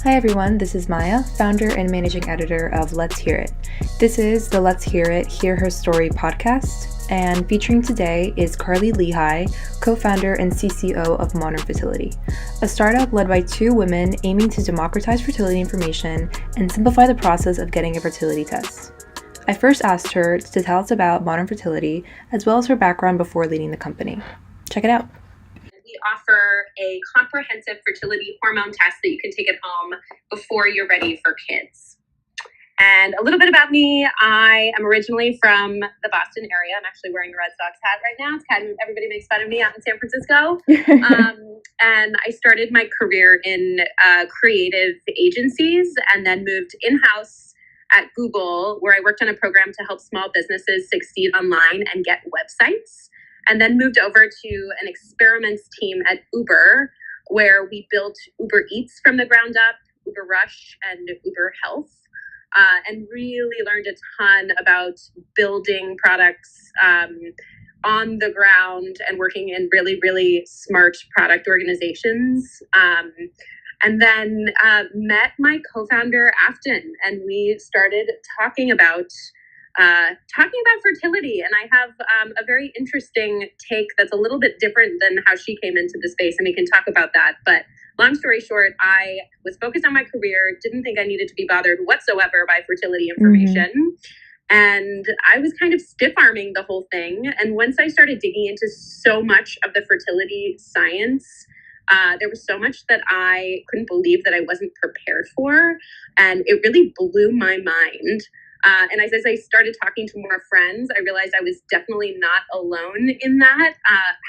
Hi everyone, this is Maya, founder and managing editor of Let's Hear It. This is the Let's Hear It, Hear Her Story podcast, and featuring today is Carly Leahy, co-founder and CCO of Modern Fertility, a startup led by two women aiming to democratize fertility information and simplify the process of getting a fertility test. I first asked her to tell us about Modern Fertility, as well as her background before leading the company. Check it out. We offer a comprehensive fertility hormone test that you can take at home before you're ready for kids. And a little bit about me, I am originally from the Boston area. I'm actually wearing a Red Sox hat right now. It's kind of, everybody makes fun of me out in San Francisco. And I started my career in creative agencies and then moved in-house at Google, where I worked on a program to help small businesses succeed online and get websites. And then moved over to an experiments team at Uber, where we built Uber Eats from the ground up, Uber Rush, and Uber Health, and really learned a ton about building products on the ground and working in really, really smart product organizations. And then met my co-founder, Afton, and we started talking about fertility. And I have a very interesting take that's a little bit different than how she came into the space, and we can talk about that. But long story short, I was focused on my career, didn't think I needed to be bothered whatsoever by fertility information. And I was kind of stiff-arming the whole thing. And once I started digging into so much of the fertility science, there was so much that I couldn't believe that I wasn't prepared for. And it really blew my mind. And as I started talking to more friends, I realized I was definitely not alone in that.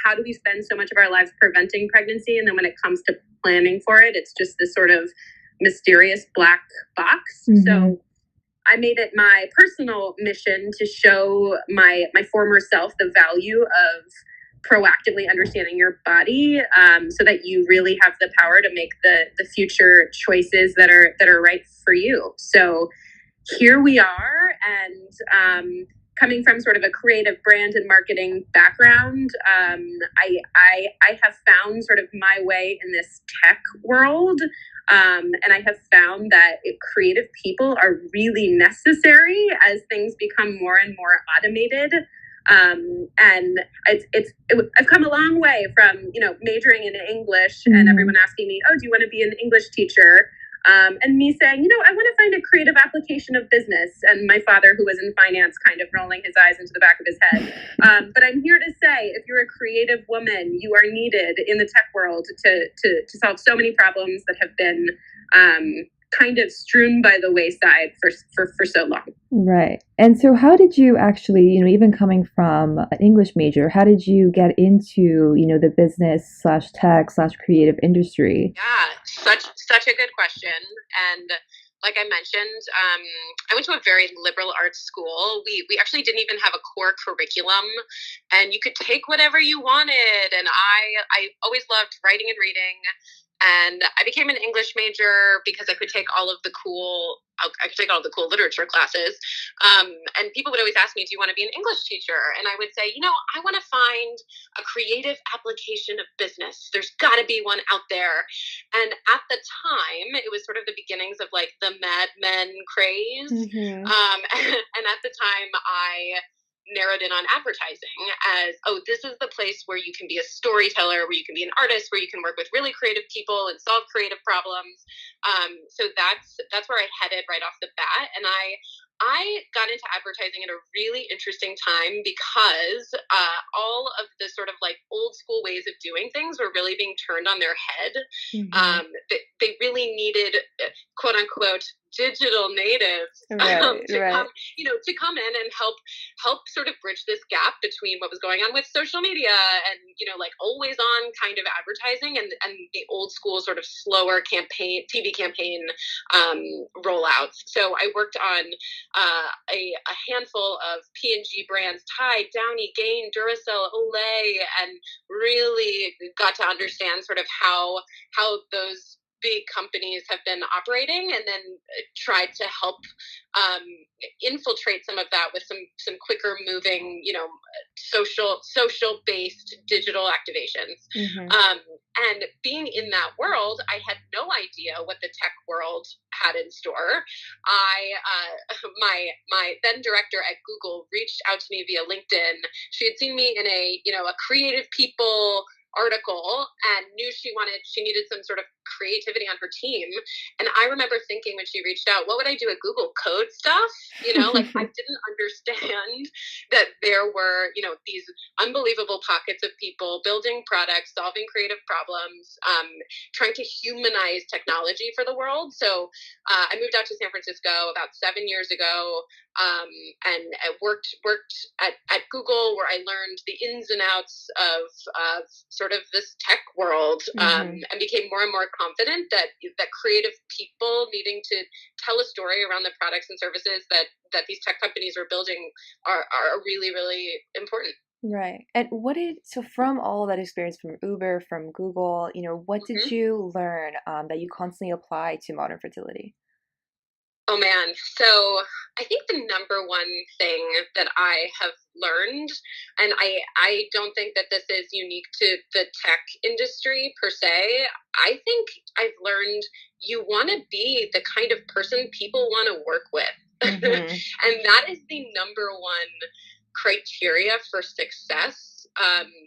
How do we spend so much of our lives preventing pregnancy? And then when it comes to planning for it, it's just this sort of mysterious black box. So I made it my personal mission to show my former self the value of proactively understanding your body, so that you really have the power to make the future choices that are right for you. So here we are, and coming from sort of a creative brand and marketing background, I have found sort of my way in this tech world, and I have found that creative people are really necessary as things become more and more automated. And I've come a long way from majoring in English and everyone asking me, "Oh, do you want to be an English teacher?" And me saying, I want to find a creative application of business. And my father, who was in finance, kind of rolling his eyes into the back of his head. But I'm here to say, if you're a creative woman, you are needed in the tech world to solve so many problems that have been kind of strewn by the wayside for so long. Right. And so how did you actually, even coming from an English major, how did you get into, the business /tech /creative industry? Yeah, such a good question. And like I mentioned, I went to a very liberal arts school. We actually didn't even have a core curriculum, and you could take whatever you wanted. And I always loved writing and reading. And I became an English major because I could take all of the cool literature classes. And people would always ask me, "Do you want to be an English teacher?" And I would say, I want to find a creative application of business. There's got to be one out there. And at the time, it was sort of the beginnings of like the Mad Men craze. And at the time, I narrowed in on advertising as, this is the place where you can be a storyteller, where you can be an artist, where you can work with really creative people and solve creative problems. So that's where I headed right off the bat. And I got into advertising at a really interesting time because all of the sort of like old school ways of doing things were really being turned on their head. They really needed, quote unquote, digital natives to come in and help sort of bridge this gap between what was going on with social media and like always on kind of advertising and the old school sort of slower TV campaign rollouts. So I worked on a handful of P&G brands, Tide, Downy, Gain, Duracell, Olay, and really got to understand sort of how those big companies have been operating, and then tried to help infiltrate some of that with some quicker moving, social based digital activations. And being in that world, I had no idea what the tech world had in store. My then director at Google reached out to me via LinkedIn. She had seen me in a creative people article and knew she needed some sort of creativity on her team. And I remember thinking when she reached out, what would I do at Google? Code stuff? Like I didn't understand that there were, these unbelievable pockets of people building products, solving creative problems, trying to humanize technology for the world. So I moved out to San Francisco about 7 years ago, and I worked at Google, where I learned the ins and outs of sort of this tech world, and became more and more confident that creative people needing to tell a story around the products and services that these tech companies are building are really, really important. Right. And so from all that experience from Uber, from Google, what did you learn that you constantly apply to modern fertility? Oh man. So I think the number one thing that I have learned, and I don't think that this is unique to the tech industry per se, I think I've learned you want to be the kind of person people want to work with. And that is the number one criteria for success.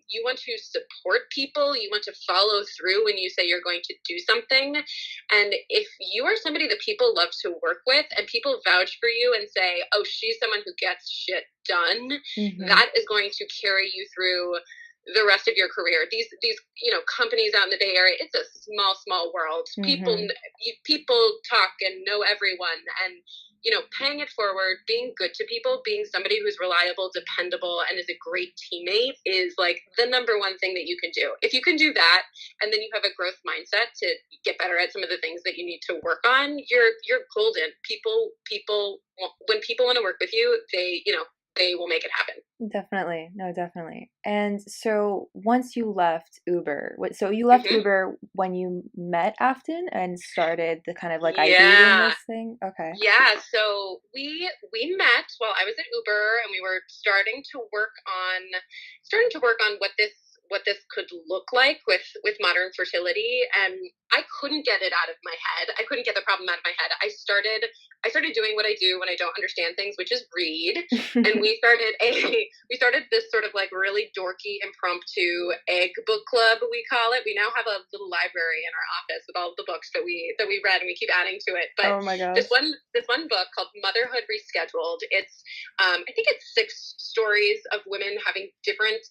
You want to support people. You want to follow through when you say you're going to do something. And if you are somebody that people love to work with and people vouch for you and say, oh, she's someone who gets shit done, that is going to carry you through the rest of your career. These companies out in the Bay Area, it's a small world. People talk and know everyone, and paying it forward, being good to people, being somebody who's reliable, dependable, and is a great teammate is like the number one thing that you can do. If you can do that, and then you have a growth mindset to get better at some of the things that you need to work on, you're golden. People, when people want to work with you, they will make it happen. Definitely. No, definitely. And so once you left Uber, so you left Uber when you met Afton and started the kind of like ideating this thing? Okay. Yeah. So we met while I was at Uber, and we were starting to work on what this could look like with modern fertility, and I couldn't get it out of my head. I couldn't get the problem out of my head. I started doing what I do when I don't understand things, which is read. And we started this sort of like really dorky impromptu egg book club, we call it. We now have a little library in our office with all of the books that we read, and we keep adding to it. But oh my gosh. this one book called Motherhood Rescheduled. It's I think it's 6 stories of women having different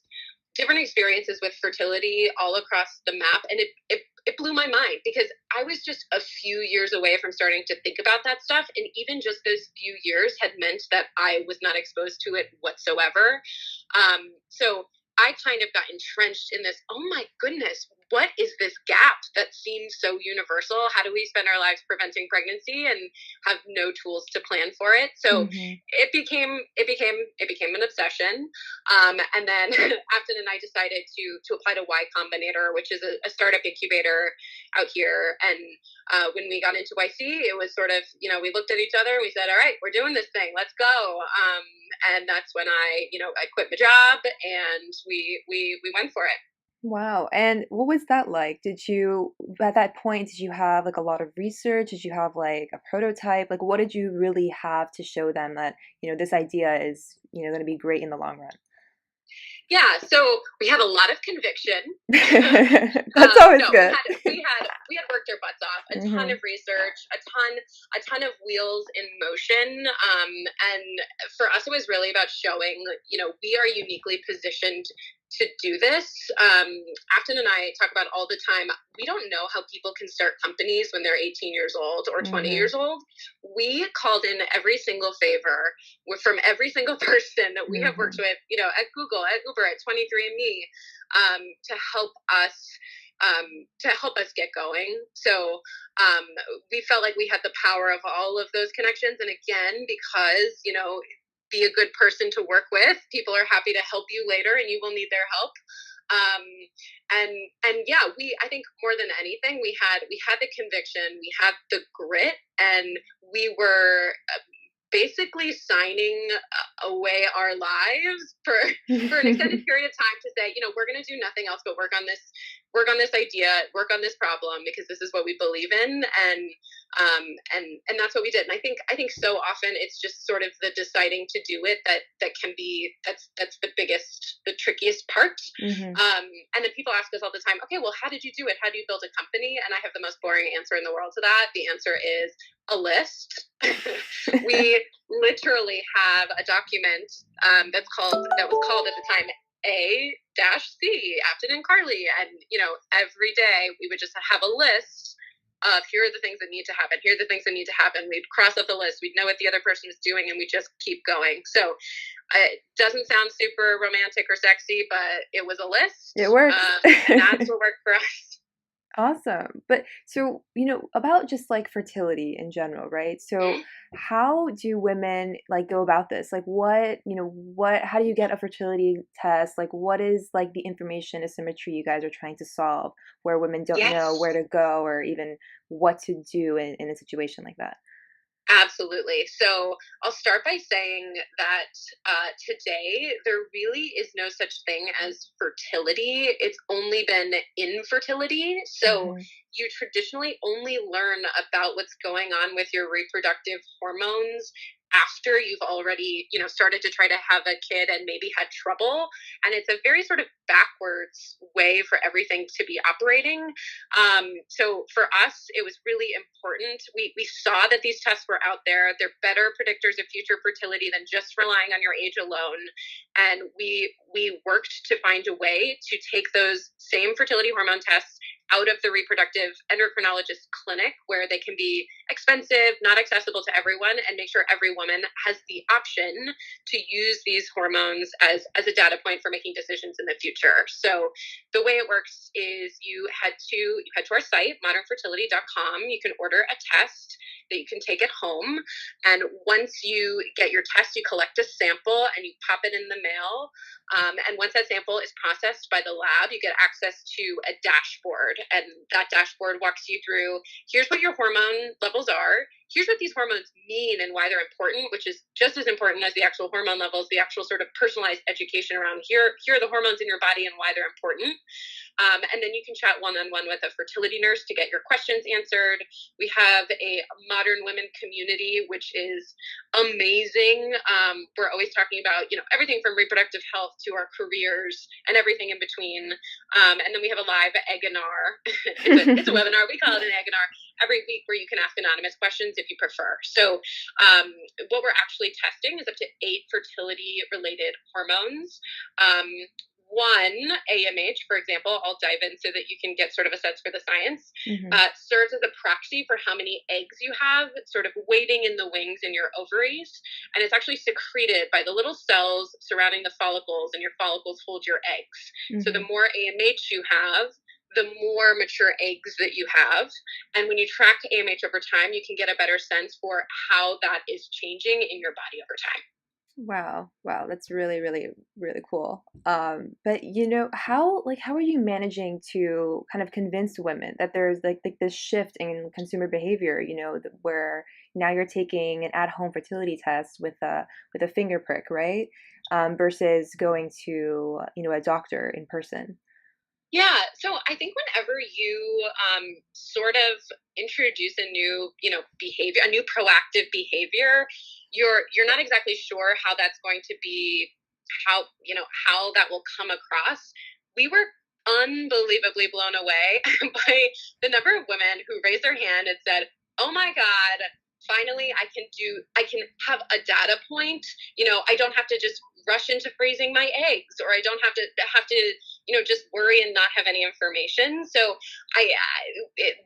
experiences with fertility all across the map, and it blew my mind, because I was just a few years away from starting to think about that stuff, and even just those few years had meant that I was not exposed to it whatsoever. So I kind of got entrenched in this, oh my goodness, what is this gap that seems so universal? How do we spend our lives preventing pregnancy and have no tools to plan for it? So it became an obsession. And then Afton and I decided to apply to Y Combinator, which is a startup incubator out here. And when we got into YC, it was sort of, we looked at each other and we said, all right, we're doing this thing, let's go. And that's when I quit my job, and we went for it. Wow. And what was that like? At that point, did you have like a lot of research? Did you have like a prototype? Like, what did you really have to show them that, this idea is, going to be great in the long run? Yeah, so we had a lot of conviction. That's always good. We had worked our butts off, a ton of research, a ton of wheels in motion. And for us, it was really about showing, we are uniquely positioned to do this. Afton and I talk about all the time, we don't know how people can start companies when they're 18 years old or 20 years old. We called in every single favor from every single person that we have worked with, at Google, at Uber, at 23andMe, to help us get going. So we felt like we had the power of all of those connections. And again, because, be a good person to work with. People are happy to help you later, and you will need their help. And yeah, I think more than anything, we had the conviction, we had the grit, and we were basically signing away our lives for an extended period of time to say, we're going to do nothing else but work on this idea, work on this problem, because this is what we believe in. And that's what we did. And I think so often it's just sort of the deciding to do it that can be, that's the trickiest part. Mm-hmm. And then people ask us all the time, okay, well, how did you do it? How do you build a company? And I have the most boring answer in the world to that. The answer is a list. We literally have a document that was called at the time A-C, Afton and Carly. And, every day we would just have a list of here are the things that need to happen. Here are the things that need to happen. We'd cross off the list. We'd know what the other person was doing, and we just keep going. So it doesn't sound super romantic or sexy, but it was a list. It works. And that's what worked for us. Awesome. But so, about just like fertility in general, right? So how do women like go about this? Like how do you get a fertility test? Like what is like the information asymmetry you guys are trying to solve where women don't know where to go or even what to do in a situation like that? Absolutely. So I'll start by saying that today there really is no such thing as fertility. It's only been infertility. So you traditionally only learn about what's going on with your reproductive hormones after you've already, started to try to have a kid and maybe had trouble. And it's a very sort of backwards way for everything to be operating. So for us, it was really important. We saw that these tests were out there. They're better predictors of future fertility than just relying on your age alone. And we worked to find a way to take those same fertility hormone tests out of the reproductive endocrinologist clinic where they can be expensive, not accessible to everyone, and make sure every woman has the option to use these hormones as a data point for making decisions in the future. So the way it works is you head to our site, modernfertility.com. You can order a test that you can take at home. And once you get your test, you collect a sample and you pop it in the mail. And once that sample is processed by the lab, you get access to a dashboard. And that dashboard walks you through, here's what your hormone levels are. Here's what these hormones mean and why they're important, which is just as important as the actual hormone levels, the actual sort of personalized education around here are the hormones in your body and why they're important. And then you can chat one-on-one with a fertility nurse to get your questions answered. We have a modern women community, which is amazing. We're always talking about, everything from reproductive health to our careers and everything in between. And then we have a live eginar. It's a webinar. We call it an eginar every week where you can ask anonymous questions if you prefer. So what we're actually testing is up to 8 fertility-related hormones. One, AMH, for example, I'll dive in so that you can get sort of a sense for the science, serves as a proxy for how many eggs you have sort of waiting in the wings in your ovaries. And it's actually secreted by the little cells surrounding the follicles, and your follicles hold your eggs. So the more AMH you have, the more mature eggs that you have. And when you track AMH over time, you can get a better sense for how that is changing in your body over time. Wow, that's really, really, really cool. But how are you managing to kind of convince women that there's like this shift in consumer behavior, where now you're taking an at-home fertility test with a finger prick, right? Versus going to, a doctor in person. Yeah, so I think whenever you sort of introduce a new, behavior, a new proactive behavior, you're not exactly sure how that's going to be, how that will come across. We were unbelievably blown away by the number of women who raised their hand and said, "Oh my God, finally I can have a data point. I don't have to just rush into freezing my eggs, or I don't have to just worry and not have any information." So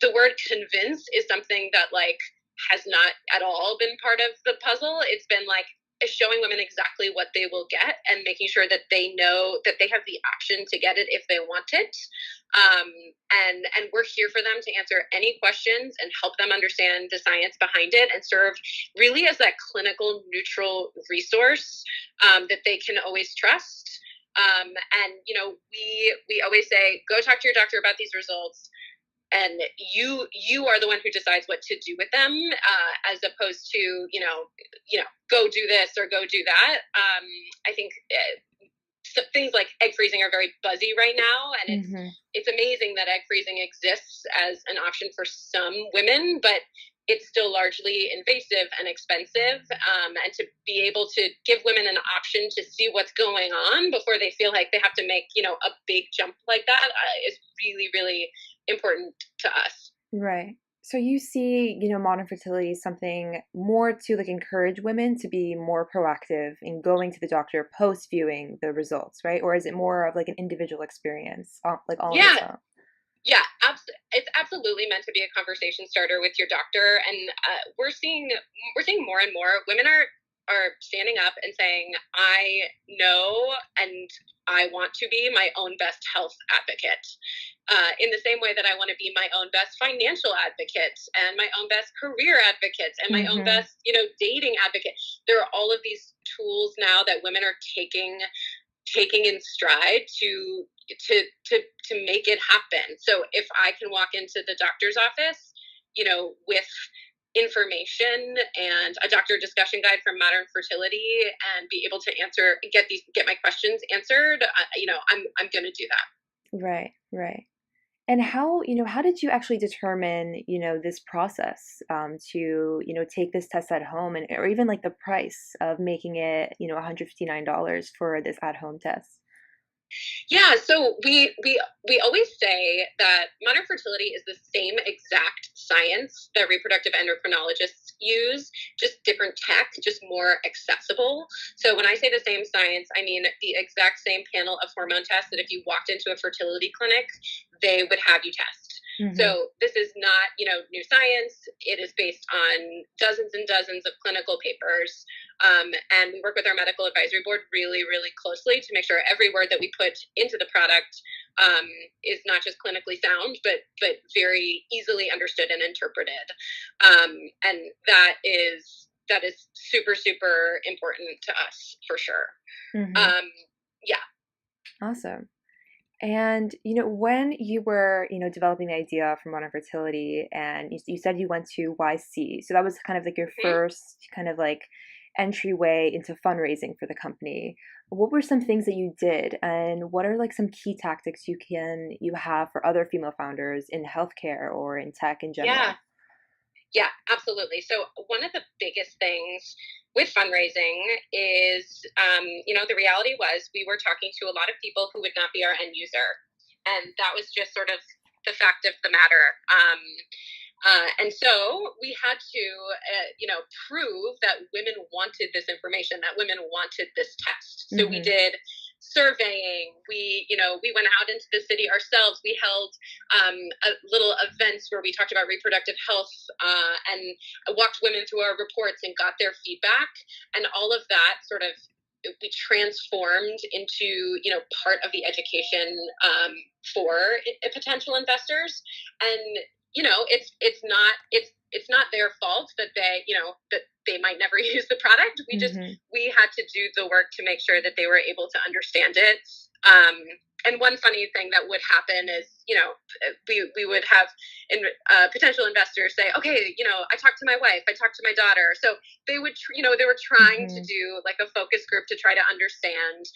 the word convince is something that has not at all been part of the puzzle. It's been showing women exactly what they will get and making sure that they know that they have the option to get it if they want it. And we're here for them to answer any questions and help them understand the science behind it and serve really as that clinical neutral resource that they can always trust. And we always say, go talk to your doctor about these results. and you are the one who decides what to do with them, as opposed to, go do this or go do that. I think so things like egg freezing are very buzzy right now, and it's amazing that egg freezing exists as an option for some women, but it's still largely invasive and expensive. And to be able to give women an option to see what's going on before they feel like they have to make, a big jump like that is really, really important to us. Right. So you see, modern fertility is something more to like encourage women to be more proactive in going to the doctor post viewing the results, right? Or is it more of like an individual experience, like all of its own? Yeah, it's absolutely meant to be a conversation starter with your doctor, and we're seeing more and more women are standing up and saying, "I know, and I want to be my own best health advocate." In the same way that I want to be my own best financial advocate and my own best career advocate and my own best, dating advocate. There are all of these tools now that women are taking in stride to make it happen. So if I can walk into the doctor's office, with information and a doctor discussion guide from Modern Fertility and be able to get my questions answered, I'm going to do that. Right, right. And how did you actually determine, this process to, take this test at home and or even like the price of making it, $159 for this at-home test? Yeah, so we always say that modern fertility is the same exact science that reproductive endocrinologists use, just different tech, just more accessible. So when I say the same science, I mean the exact same panel of hormone tests that if you walked into a fertility clinic, they would have you test. So this is not, new science. It is based on dozens and dozens of clinical papers. And we work with our medical advisory board really, really closely to make sure every word that we put into the product is not just clinically sound, but very easily understood and interpreted. And that is super, super important to us for sure. Yeah. Awesome. And, when you were, developing the idea for modern fertility and you said you went to YC, so that was kind of like your first kind of like entryway into fundraising for the company. What were some things that you did and what are like some key tactics you have for other female founders in healthcare or in tech in general? Yeah, absolutely. So one of the biggest things with fundraising is, the reality was we were talking to a lot of people who would not be our end user. And that was just sort of the fact of the matter. And so we had to, prove that women wanted this information, that women wanted this test. So we did surveying. We went out into the city ourselves. We held little events where we talked about reproductive health and walked women through our reports and got their feedback. And all of that sort of we transformed into part of the education for potential investors. And it's not their fault that they might never use the product. We had to do the work to make sure that they were able to understand it. And one funny thing that would happen is, we would have potential investors say, okay, I talked to my wife, I talked to my daughter. So they would, they were trying to do like a focus group to try to understand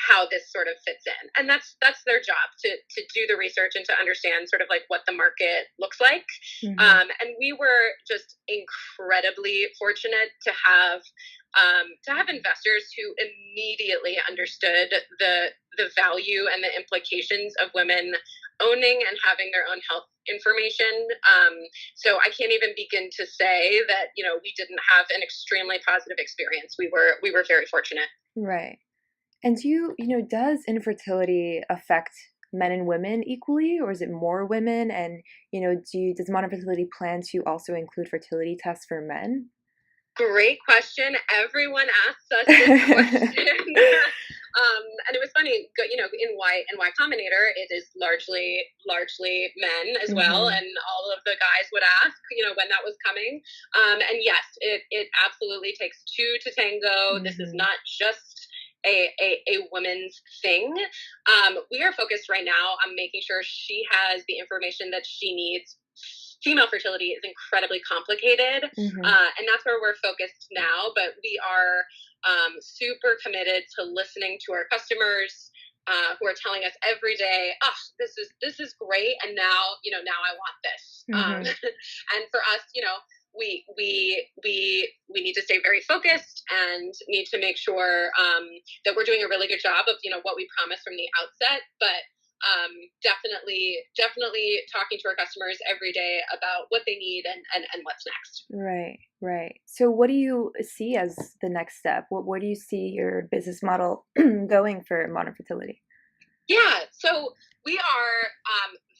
how this sort of fits in. And that's their job to do the research and to understand sort of like what the market looks like. And we were just incredibly fortunate to have investors who immediately understood the value and the implications of women owning and having their own health information. So I can't even begin to say that, we didn't have an extremely positive experience. We were very fortunate. Right. And does infertility affect men and women equally, or is it more women? And, does modern fertility plan to also include fertility tests for men? Great question. Everyone asks us this question. And it was funny, in Y Combinator, it is largely men as well. And all of the guys would ask, when that was coming. And yes, it absolutely takes two to tango. This is not just, a woman's thing. We are focused right now on making sure she has the information that she needs. Female fertility is incredibly complicated, and that's where we're focused now. But we are super committed to listening to our customers, who are telling us every day, "Oh, this is great," and now now I want this. And for us, we need to stay very focused and need to make sure that we're doing a really good job of what we promised from the outset. But definitely talking to our customers every day about what they need and what's next. Right. So what do you see as the next step? Where do you see your business model going for modern fertility? Yeah, so we are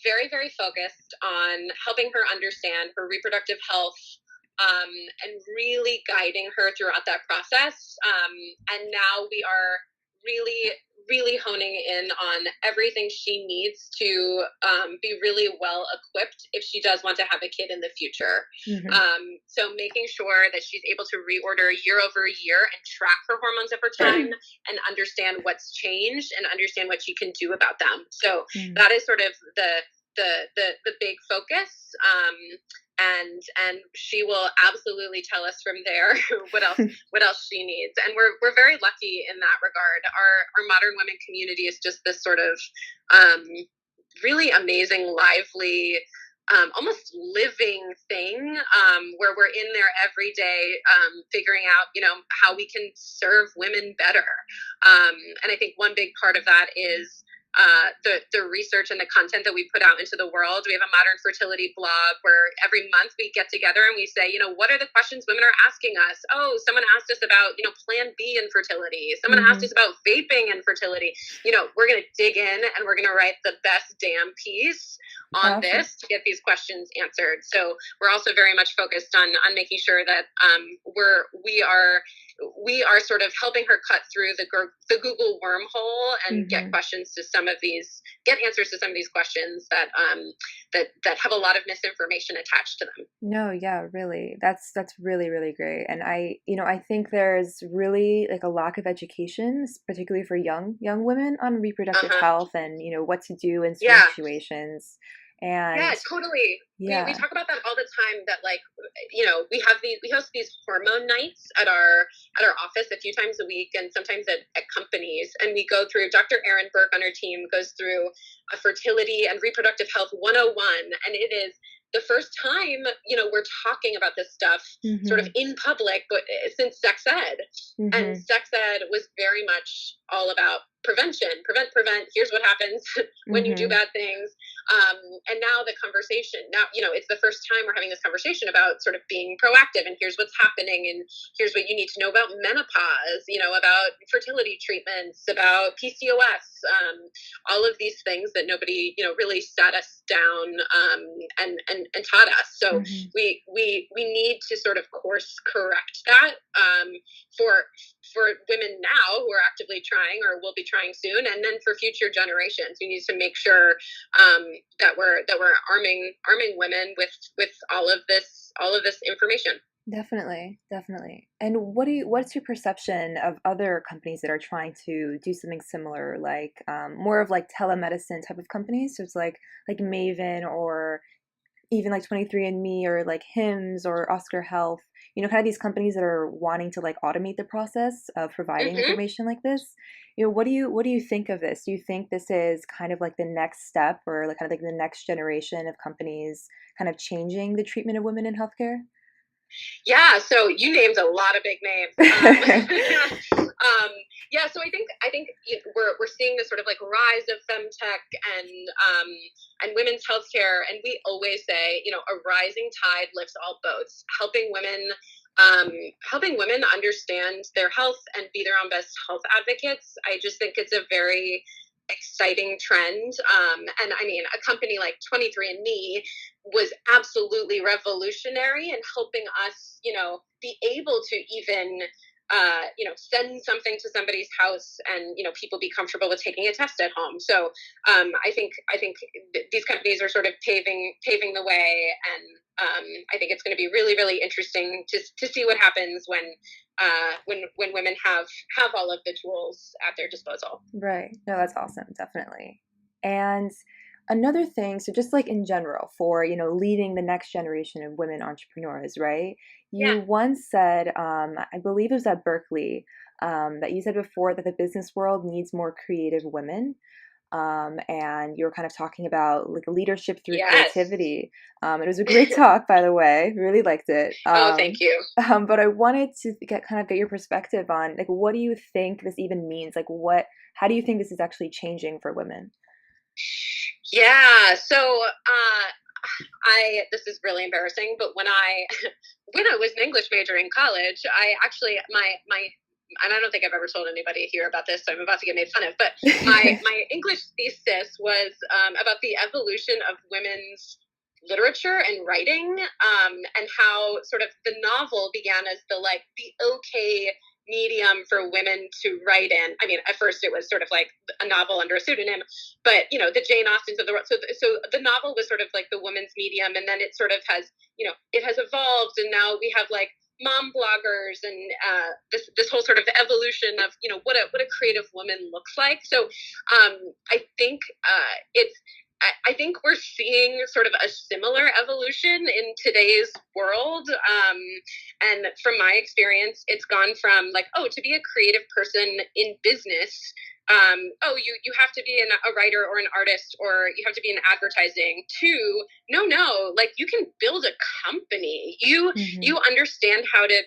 very, very focused on helping her understand her reproductive health, and really guiding her throughout that process. And now we are really, really honing in on everything she needs to be really well equipped if she does want to have a kid in the future. So making sure that she's able to reorder year over year and track her hormones over time and understand what's changed and understand what she can do about them. So that is sort of the big focus. And she will absolutely tell us from there what else she needs. And we're very lucky in that regard. Our modern women community is just this sort of really amazing, lively, almost living thing, where we're in there every day, figuring out how we can serve women better. And I think one big part of that is the research and the content that we put out into the world. We have a modern fertility blog where every month we get together and we say, what are the questions women are asking us? Oh, someone asked us about, Plan B and fertility. Someone asked us about vaping and fertility. We're going to dig in and we're going to write the best damn piece on this to get these questions answered. So we're also very much focused on making sure that we are sort of helping her cut through the Google wormhole and get answers to some of these questions that have a lot of misinformation attached to them. No, yeah, really. That's really, really great. And I think there's really like a lack of education, particularly for young women, on reproductive health and what to do in certain situations. And yeah, totally. Yeah. We talk about that all the time, that we host these hormone nights at our office a few times a week and sometimes at companies. And we go through, Dr. Erin Burke on our team goes through a fertility and reproductive health 101. And it is the first time, we're talking about this stuff sort of in public, but since sex ed. And sex ed was very much all about prevention, prevent. Here's what happens when you do bad things. And now the conversation, it's the first time we're having this conversation about sort of being proactive, and here's what's happening, and here's what you need to know about menopause, about fertility treatments, about PCOS, all of these things that nobody, really sat us down and taught us. So we need to sort of course correct that for women now who are actively trying or will be trying soon, and then for future generations, we need to make sure that we're arming women with all of this information. Definitely. And what's your perception of other companies that are trying to do something similar, like more of like telemedicine type of companies? So it's like Maven, or even like 23andMe, or like Hims or Oscar Health, kind of these companies that are wanting to like automate the process of providing information like this. What do you think of this? Do you think this is kind of like the next step, or like kind of like the next generation of companies kind of changing the treatment of women in healthcare? Yeah, so you named a lot of big names. Yeah, so I think we're seeing this sort of like rise of femtech and women's healthcare, and we always say, a rising tide lifts all boats, helping women understand their health and be their own best health advocates. I just think it's a very exciting trend. And I mean, a company like 23andMe was absolutely revolutionary in helping us, be able to even, send something to somebody's house and, people be comfortable with taking a test at home. So I think these companies are sort of paving the way. And I think it's going to be really, really interesting to see what happens when when women have all of the tools at their disposal. Right. No, that's awesome, definitely. And another thing, so just like in general, for, leading the next generation of women entrepreneurs, right? Yeah. You once said, I believe it was at Berkeley, that you said before that the business world needs more creative women. And you were kind of talking about like leadership through Yes. creativity. It was a great talk, by the way. Really liked it. Oh, thank you. But I wanted to get your perspective on like what do you think this even means? Like how do you think this is actually changing for women? Yeah. So I this is really embarrassing, but when I when I was an English major in college, I actually my and I don't think I've ever told anybody here about this, so I'm about to get made fun of. But my English thesis was about the evolution of women's literature and writing, and how sort of the novel began as the okay medium for women to write in. I mean, at first it was sort of like a novel under a pseudonym, but the Jane Austens of the world. So the novel was sort of like the woman's medium, and then it sort of has it has evolved, and now we have like mom bloggers and this whole sort of evolution of what a creative woman looks like. So I think it's I think we're seeing sort of a similar evolution in today's world. And from my experience, it's gone from like, oh, to be a creative person in business, oh, you have to be a writer or an artist, or you have to be in advertising, to no, like you can build a company. You understand how to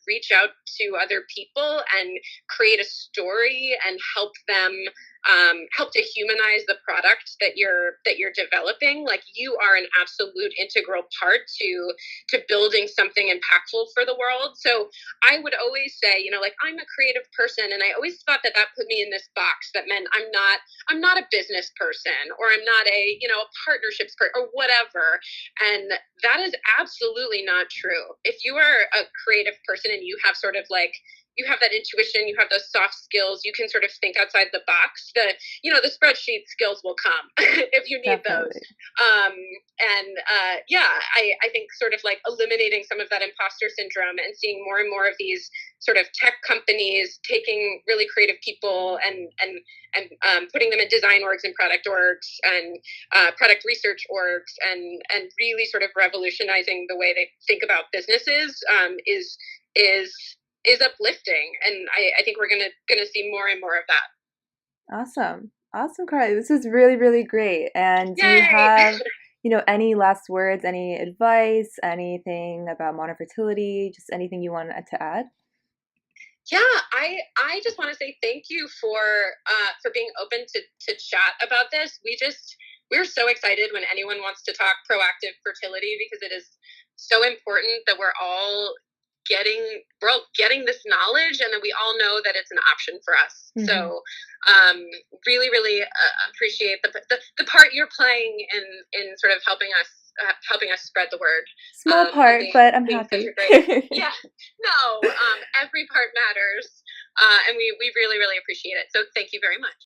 reach out to other people and create a story and help them, help to humanize the product that you're developing. Like you are an absolute integral part to building something impactful for the world. So I would always say, like I'm a creative person, and I always thought that put me in this box that meant I'm not a business person, or I'm not a a partnerships person or whatever. And that is absolutely not true. If you are a creative person and you have sort of like you have that intuition, you have those soft skills, you can sort of think outside the box. The spreadsheet skills will come if you need Definitely. those. I think sort of like eliminating some of that imposter syndrome and seeing more and more of these sort of tech companies taking really creative people and putting them in design orgs and product orgs and product research orgs and really sort of revolutionizing the way they think about businesses is uplifting, and I think we're gonna see more and more of that. Awesome, Carly. This is really, really great. And do you Yay! have, any last words, any advice, anything about modern fertility, just anything you wanted to add? Yeah, I just want to say thank you for being open to chat about this. We're so excited when anyone wants to talk proactive fertility, because it is so important that we're all getting this knowledge, and that we all know that it's an option for us. Mm-hmm. So really appreciate the part you're playing in sort of helping us spread the word. Small part, but I'm happy. Yeah, no, every part matters, and we really appreciate it. So thank you very much.